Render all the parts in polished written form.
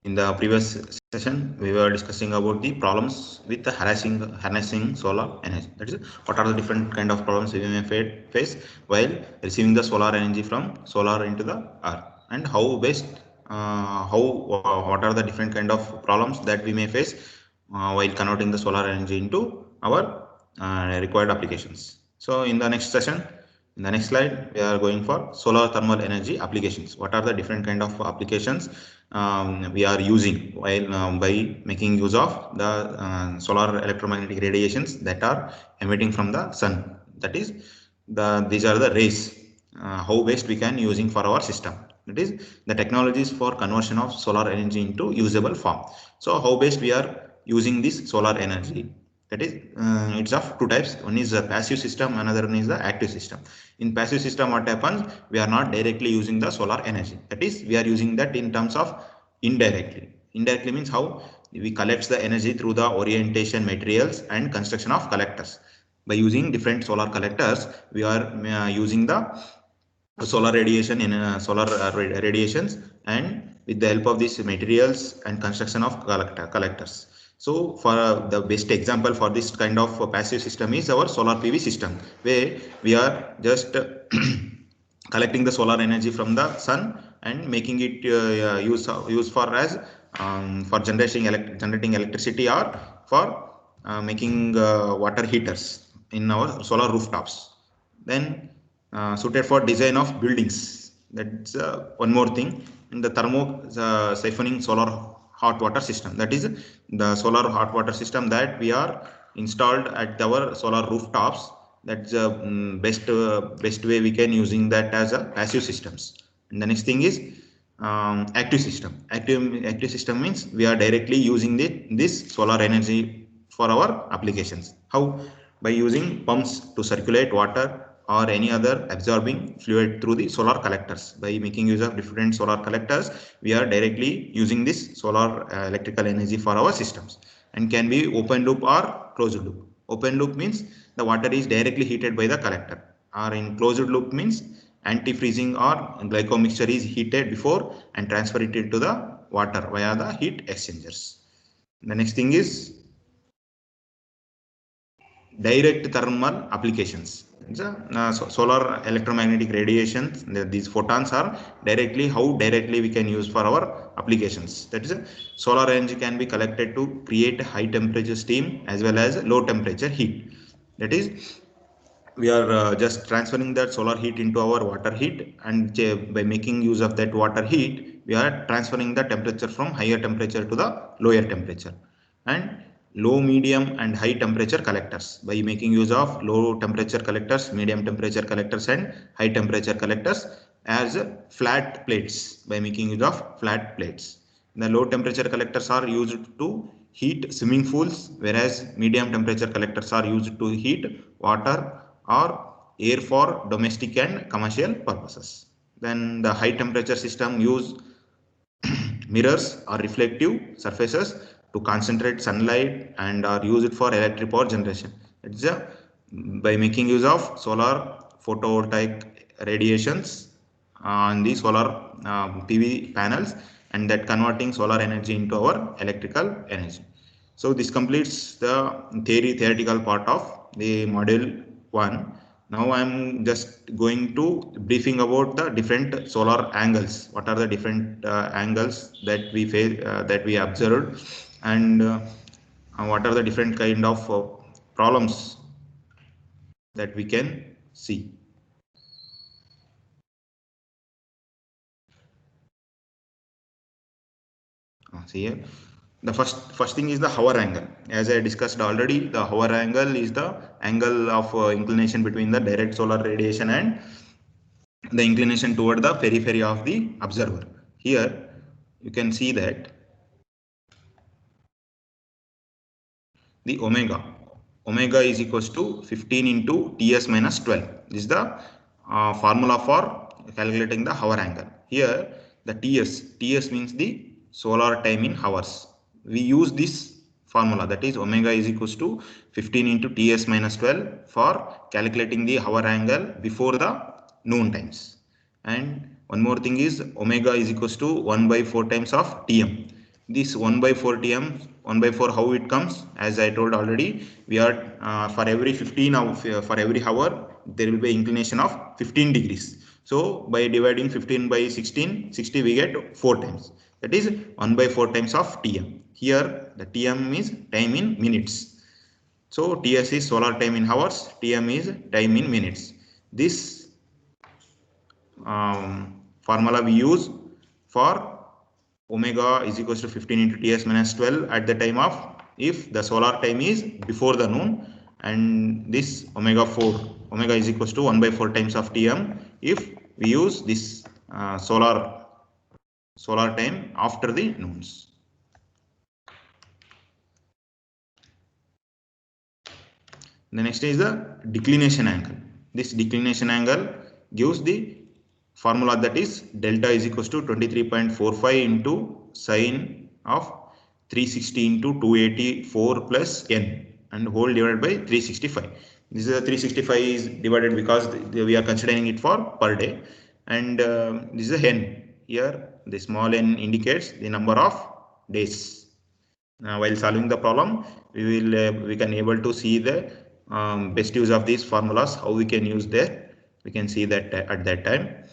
In the previous session, we were discussing about the problems with the harnessing solar energy. That is, what are the different kind of problems we may face while receiving the solar energy from solar into the earth, and how best, what are the different kind of problems that we may face while converting the solar energy into our required applications. So, in the next session, in the next slide, we are going for solar thermal energy applications. What are the different kind of applications we are using while by making use of the solar electromagnetic radiations that are emitting from the sun? That is, these are the rays. How best we can using for our system. That is the technologies for conversion of solar energy into usable form. So how best we are using this solar energy? That is, it's of two types. One is a passive system, another one is the active system. In passive system, what happens? We are not directly using the solar energy. That is, we are using that in terms of indirectly. Indirectly means how we collect the energy through the orientation materials and construction of collectors. By using different solar collectors, we are using the solar radiation in solar radiations, and with the help of these materials and construction of collectors. So for the best example for this kind of passive system is our solar PV system, where we are just collecting the solar energy from the sun and making it use for as for generating electricity, or for making water heaters in our solar rooftops. Then suited for design of buildings. That's one more thing. In the thermo siphoning solar hot water system, that is the solar hot water system that we are installed at our solar rooftops. That's the best way we can using that as a passive systems. And the next thing is active system. Active system means we are directly using this solar energy for our applications. How? By using pumps to circulate water or any other absorbing fluid through the solar collectors. By making use of different solar collectors, we are directly using this solar electrical energy for our systems, and can be open loop or closed loop. Open loop means the water is directly heated by the collector, or in closed loop means anti-freezing or glyco mixture is heated before and transferred into the water via the heat exchangers. The next thing is direct thermal applications. Solar electromagnetic radiations, these photons are how directly we can use for our applications. That is, solar energy can be collected to create high temperature steam as well as low temperature heat. That is, we are just transferring that solar heat into our water heat, and by making use of that water heat, we are transferring the temperature from higher temperature to the lower temperature. And low, medium and high temperature collectors, by making use of low temperature collectors, medium temperature collectors and high temperature collectors as flat plates. By making use of flat plates, the low temperature collectors are used to heat swimming pools, whereas medium temperature collectors are used to heat water or air for domestic and commercial purposes. Then the high temperature system use mirrors or reflective surfaces to concentrate sunlight and are used for electric power generation. It's by making use of solar photovoltaic radiations on the solar PV panels, and that converting solar energy into our electrical energy. So this completes the theoretical part of the module 1. Now I am just going to briefing about the different solar angles. What are the different angles that we face, that we observed, and what are the different kind of problems that we can see. See here, the first thing is the hover angle. As I discussed already, the hover angle is the angle of inclination between the direct solar radiation and the inclination toward the periphery of the observer. Here you can see that the omega is equals to 15 into ts minus 12. This is the formula for calculating the hover angle. Here the ts means the solar time in hours. We use this formula, that is omega is equals to 15 into ts minus 12 for calculating the hover angle before the noon times. And one more thing is omega is equals to 1 by 4 times of tm. this 1 by 4 tm, 1 by 4 how it comes, as I told already, we are for every 15 for every hour there will be inclination of 15 degrees. So by dividing 15 by 16, 60 we get 4 times. That is 1 by 4 times of tm. Here the tm is time in minutes. So TS is solar time in hours, TM is time in minutes. This formula we use for omega is equals to 15 into TS minus 12 at the time of, if the solar time is before the noon, and this omega is equals to 1 by 4 times of TM if we use this solar time after the noons. The next is the declination angle. This declination angle gives the formula, that is delta is equals to 23.45 into sine of 360 into 284 plus n and whole divided by 365. This is a 365 is divided because we are considering it for per day, and this is a n. Here the small n indicates the number of days. While solving the problem, we can able to see the best use of these formulas, how we can use there. We can see that at that time.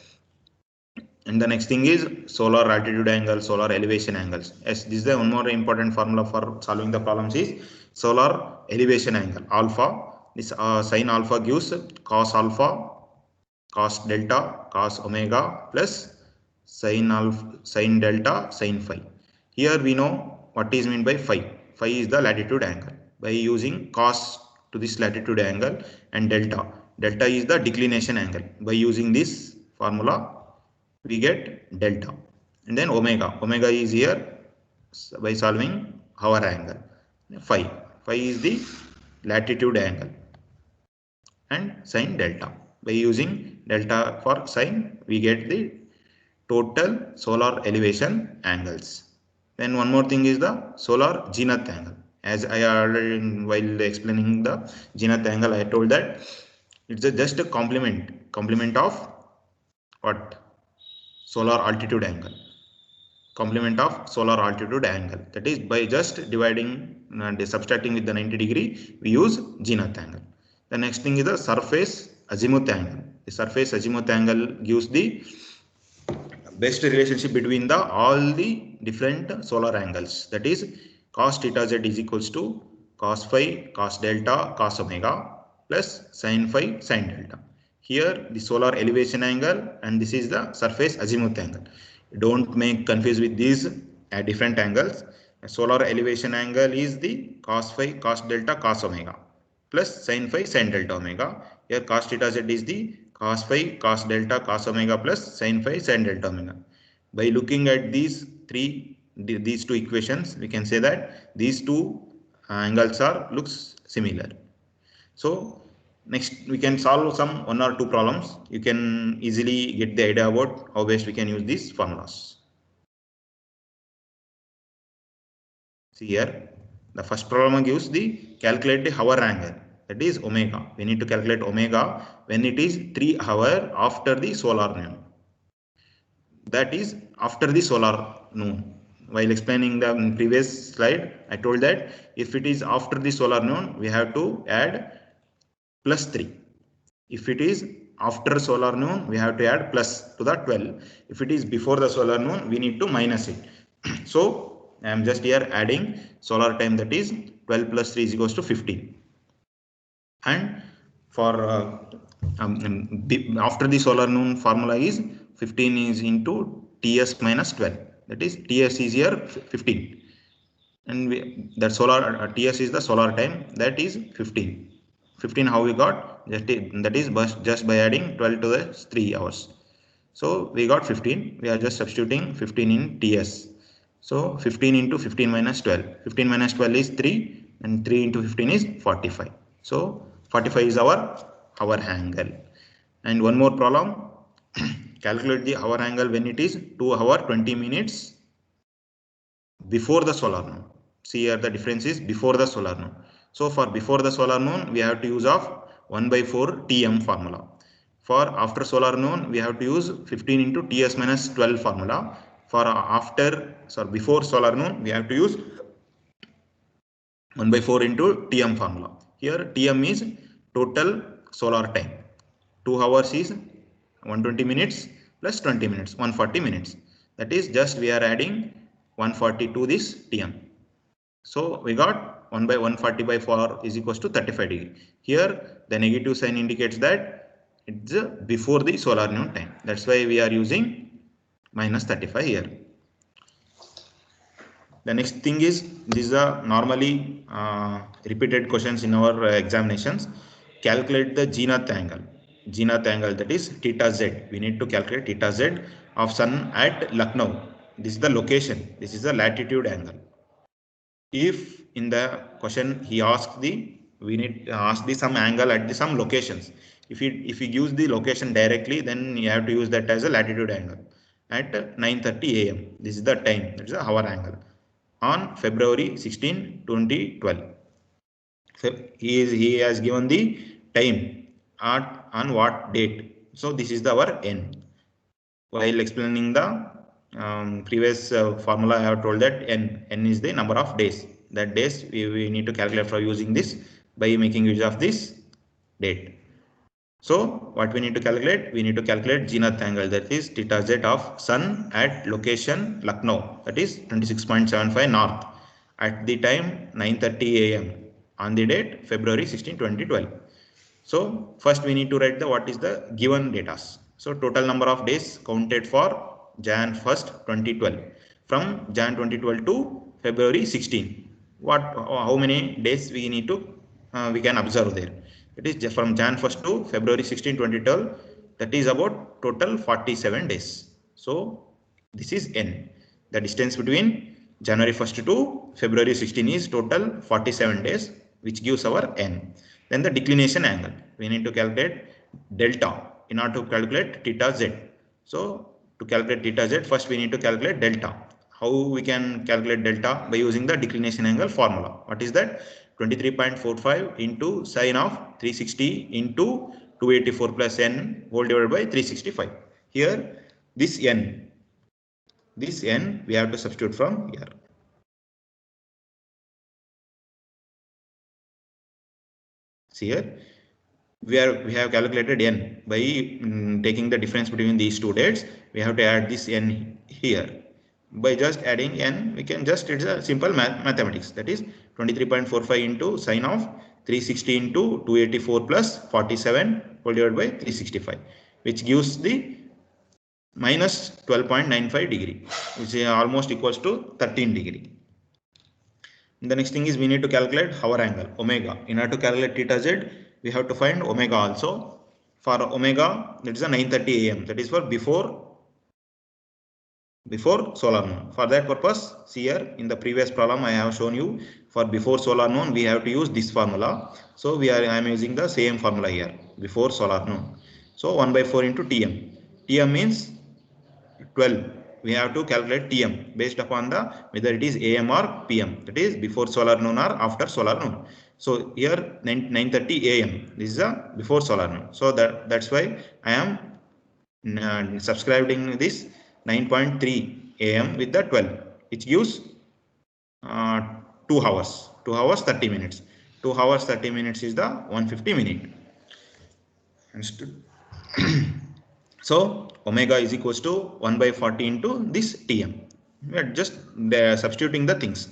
And the next thing is solar altitude angle, solar elevation angles. Yes, this is the one more important formula for solving the problems is solar elevation angle, alpha. This sine alpha gives cos alpha, cos delta, cos omega plus sine alpha, sine delta, sine phi. Here we know what is meant by phi. Phi is the latitude angle. By using cos to this latitude angle, and delta is the declination angle. By using this formula, we get delta, and then omega is here by solving hour angle. Phi is the latitude angle, and sine delta. By using delta for sine, we get the total solar elevation angles. Then one more thing is the solar zenith angle. As I already, while explaining the zenith angle, I told that it's just a complement of what? Solar altitude angle. Complement of solar altitude angle. That is, by just dividing and subtracting with the 90 degree, we use zenith angle. The next thing is the surface azimuth angle. The surface azimuth angle gives the best relationship between the all the different solar angles. That is, cos theta z is equals to cos phi, cos delta, cos omega plus sin phi, sin delta. Here the solar elevation angle, and this is the surface azimuth angle. Don't make confused with these different angles. Solar elevation angle is the cos phi, cos delta, cos omega plus sin phi, sin delta omega. Here cos theta z is the cos phi, cos delta, cos omega plus sin phi, sin delta omega. By looking at these two equations, we can say that these two angles looks similar. So next we can solve some one or two problems. You can easily get the idea about how best we can use these formulas. See here, the first problem gives the calculate the hour angle, that is omega. We need to calculate omega when it is 3 hours after the solar noon. That is after the solar noon. While explaining the previous slide, I told that if it is after the solar noon, we have to add plus 3. If it is after solar noon, we have to add plus to the 12. If it is before the solar noon, we need to minus it. So I am just here adding solar time, that is 12 plus 3 is equals to 15. And for after the solar noon formula is 15 is into TS minus 12. That is TS is here 15. And that solar TS is the solar time, that is 15. 15 how we got? That is just by adding 12 to the 3 hours. So we got 15. We are just substituting 15 in TS. So 15 into 15 minus 12. 15 minus 12 is 3, and 3 into 15 is 45. So 45 is our hour angle. And one more problem. Calculate the hour angle when it is 2 hours 20 minutes before the solar noon. See here the difference is before the solar noon. So for before the solar noon, we have to use of 1 by 4 Tm formula. For after solar noon, we have to use 15 into Ts minus 12 formula. For after, sorry, before solar noon, we have to use 1 by 4 into Tm formula. Here Tm is total solar time. 2 hours is 120 minutes plus 20 minutes, 140 minutes. That is just we are adding 140 to this Tm. So we got 1 by 140 by 4 is equals to 35 degree. Here the negative sign indicates that it's before the solar noon time. That's why we are using minus 35 here. The next thing is, these are normally repeated questions in our examinations. Calculate the zenith angle. Zenith angle, that is theta z. We need to calculate theta z of sun at Lucknow. This is the location. This is the latitude angle. If in the question he asks we need to ask some angle at some locations. If he gives the location directly, then you have to use that as a latitude angle at 9:30 a.m. This is the time. That is the hour angle on February 16, 2012. So he has given the time on what date. So this is our n. While explaining the previous formula, I have told that n is the number of days. That days we need to calculate for using this by making use of this date. So what we need to calculate? We need to calculate zenith angle, that is theta z of sun at location Lucknow, that is 26.75 north at the time 9:30 a.m. on the date February 16, 2012. So first we need to write what is the given data. So total number of days counted for Jan 1st, 2012. From Jan 2012 to February 16. How many days we need to we can observe there? It is from Jan 1st to February 16, 2012. That is about total 47 days. So this is n. The distance between January 1st to February 16 is total 47 days, which gives our n. Then the declination angle. We need to calculate delta in order to calculate theta z. So to calculate theta z, first we need to calculate delta. How we can calculate delta? By using the declination angle formula. What is that? 23.45 into sine of 360 into 284 plus n whole divided by 365. Here this n we have to substitute from here. See here we have calculated n by taking the difference between these two dates. We have to add this n here. By just adding n, we can just, it's a simple mathematics, that is 23.45 into sine of 360 into 284 plus 47 whole divided by 365, which gives the minus 12.95 degree, which is almost equals to 13 degree. The next thing is we need to calculate hour angle, omega. In order to calculate theta z, we have to find omega also. For omega, that is a 9:30 a.m. That is for before solar noon. For that purpose, see here in the previous problem I have shown you, for before solar noon we have to use this formula. So I am using the same formula here, before solar noon. So 1 by 4 into Tm. Tm means 12. We have to calculate Tm based upon the whether it is AM or PM. That is before solar noon or after solar noon. So here 9:30 AM. This is a before solar noon. So that's why I am subscribing this 9.3 AM with the 12, which gives 2 hours. 2 hours 30 minutes. 2 hours 30 minutes is the 150 minute. Understood? So omega is equals to 1 by 40 into this Tm. We are just substituting the things.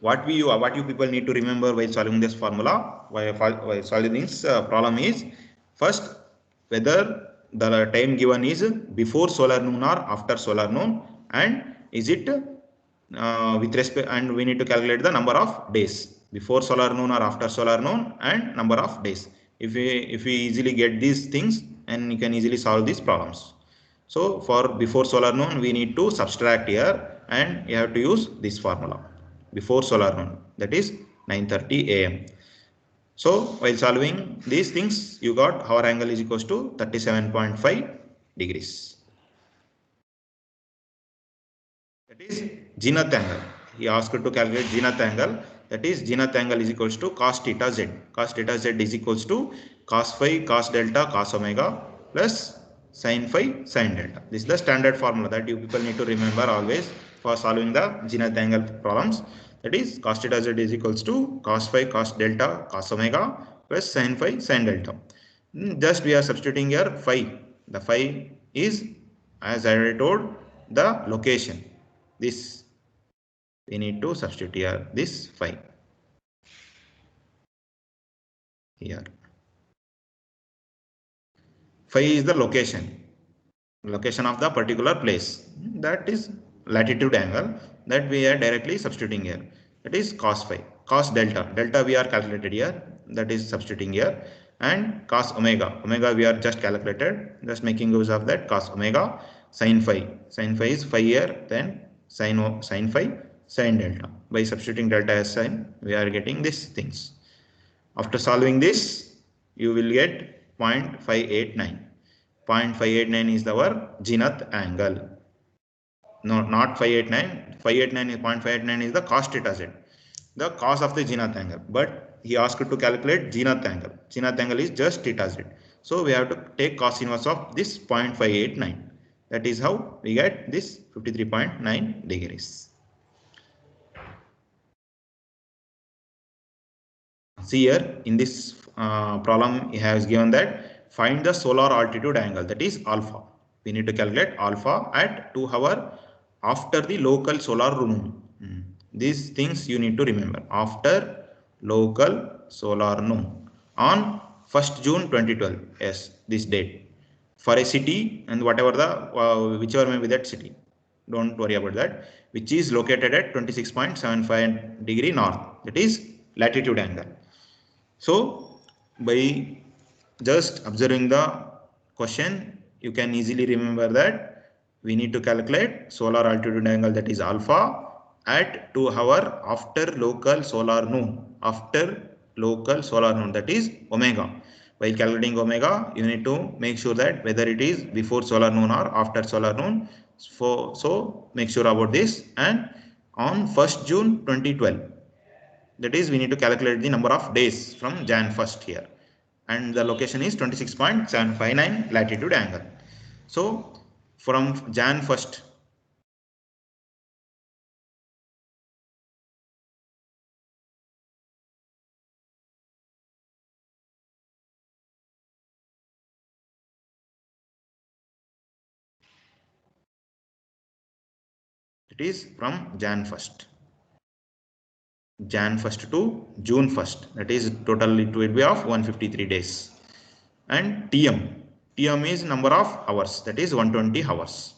What you people need to remember while solving this formula, while solving this problem is, first whether the time given is before solar noon or after solar noon, and is it with respect, and we need to calculate the number of days before solar noon or after solar noon and number of days. If we easily get these things, and you can easily solve these problems. So for before solar noon we need to subtract here, and you have to use this formula before solar noon, that is 9:30 AM. So while solving these things, you got hour angle is equals to 37.5 degrees. That is zenith angle. He asked to calculate zenith angle. That is zenith angle is equals to cos theta z. Cos theta z is equals to cos phi, cos delta, cos omega plus sin phi sin delta. This is the standard formula that you people need to remember always for solving the zenith angle problems. That is cos theta z is equals to cos phi cos delta cos omega plus sin phi sin delta. Just we are substituting here phi. The phi is, as I already told, the location. This we need to substitute here, this phi here. Phi is the location of the particular place. That is latitude angle that we are directly substituting here. That is cos phi. Cos delta we are calculated here, that is substituting here. And cos omega we are just calculated, just making use of that cos omega. Sin phi is phi here, then sin phi sin delta. By substituting delta as sin, we are getting these things. After solving this, you will get 0.589. 0.589 is our zenith angle. No, not 589. 589 is 0.589 is the cos theta z, the cos of the zenith angle. But he asked to calculate zenith angle. Zenith angle is just theta z. So we have to take cos inverse of this 0.589. That is how we get this 53.9 degrees. See here in this problem, he has given that find the solar altitude angle, that is alpha. We need to calculate alpha at 2 hours after the local solar noon. These things you need to remember. After local solar noon on 1st June 2012. Yes, this date for a city and whatever the whichever may be that city. Don't worry about that. Which is located at 26.75 degree north. That is latitude angle. So by just observing the question, you can easily remember that we need to calculate solar altitude angle, that is alpha, at 2 hours after local solar noon. After local solar noon, that is omega. While calculating omega, you need to make sure that whether it is before solar noon or after solar noon. So make sure about this. And on 1st June 2012. That is, we need to calculate the number of days from Jan 1st here. And the location is 26.759 latitude angle. So from Jan 1st, it is from Jan 1st. Jan 1st to June 1st. That is total it will be of 153 days. And TM is number of hours, that is 120 hours.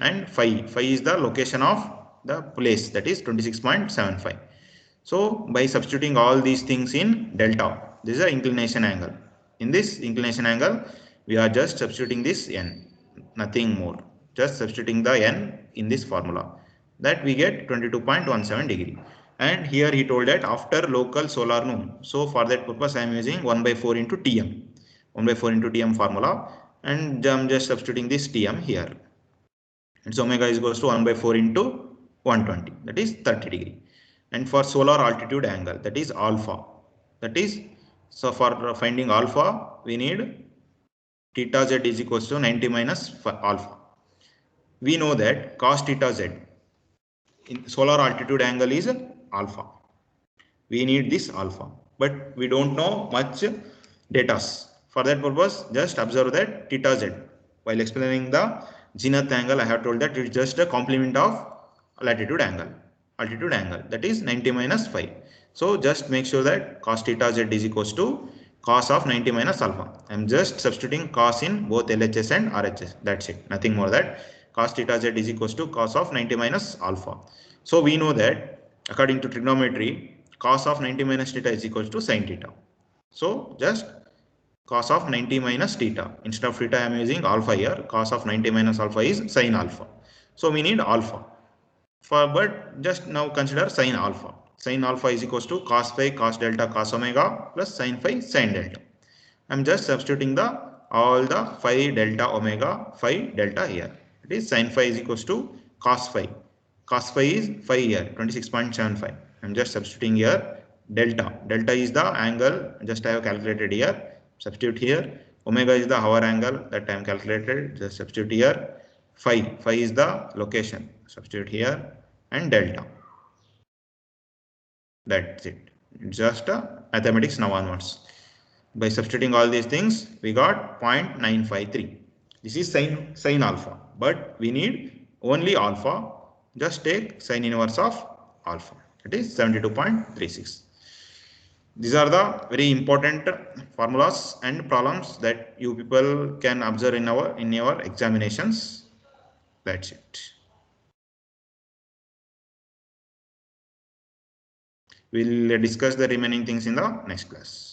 And phi is the location of the place, that is 26.75. So by substituting all these things in delta, this is the inclination angle. In this inclination angle, we are just substituting this n, nothing more. Just substituting the n in this formula, that we get 22.17 degree. And here he told that after local solar noon. So for that purpose, I am using 1/4 into Tm. 1/4 into Tm formula, and I'm just substituting this Tm here. Its omega is equals to 1/4 into 120, that is 30 degree. And for solar altitude angle, that is alpha. That is, so for finding alpha, we need theta z is equals to 90 minus alpha. We know that cos theta z in solar altitude angle is alpha. We need this alpha, but we don't know much data. For that purpose, just observe that theta z. While explaining the zenith angle, I have told that it is just a complement of latitude angle, altitude angle, that is 90 minus phi. So just make sure that cos theta z is equals to cos of 90 minus alpha. I am just substituting cos in both LHS and RHS. That's it, nothing more. That cos theta z is equals to cos of 90 minus alpha. So we know that according to trigonometry, cos of 90 minus theta is equals to sin theta. So just cos of 90 minus theta. Instead of theta, I am using alpha here. Cos of 90 minus alpha is sin alpha. So we need alpha. But just now consider sin alpha. Sin alpha is equals to cos phi cos delta cos omega plus sin phi sin delta. I am just substituting all the phi delta omega phi delta here. It is sin phi is equals to cos phi. Cos phi is phi here, 26.75. I am just substituting here delta. Delta is the angle, just I have calculated here. Substitute here. Omega is the hour angle that I am calculated. Just substitute here. Phi is the location. Substitute here, and delta. That's it. It's just a mathematics now onwards. By substituting all these things, we got 0.953. This is sine alpha, but we need only alpha. Just take sine inverse of alpha. It is 72.36. These are the very important formulas and problems that you people can observe in your examinations. That's it. We'll discuss the remaining things in the next class.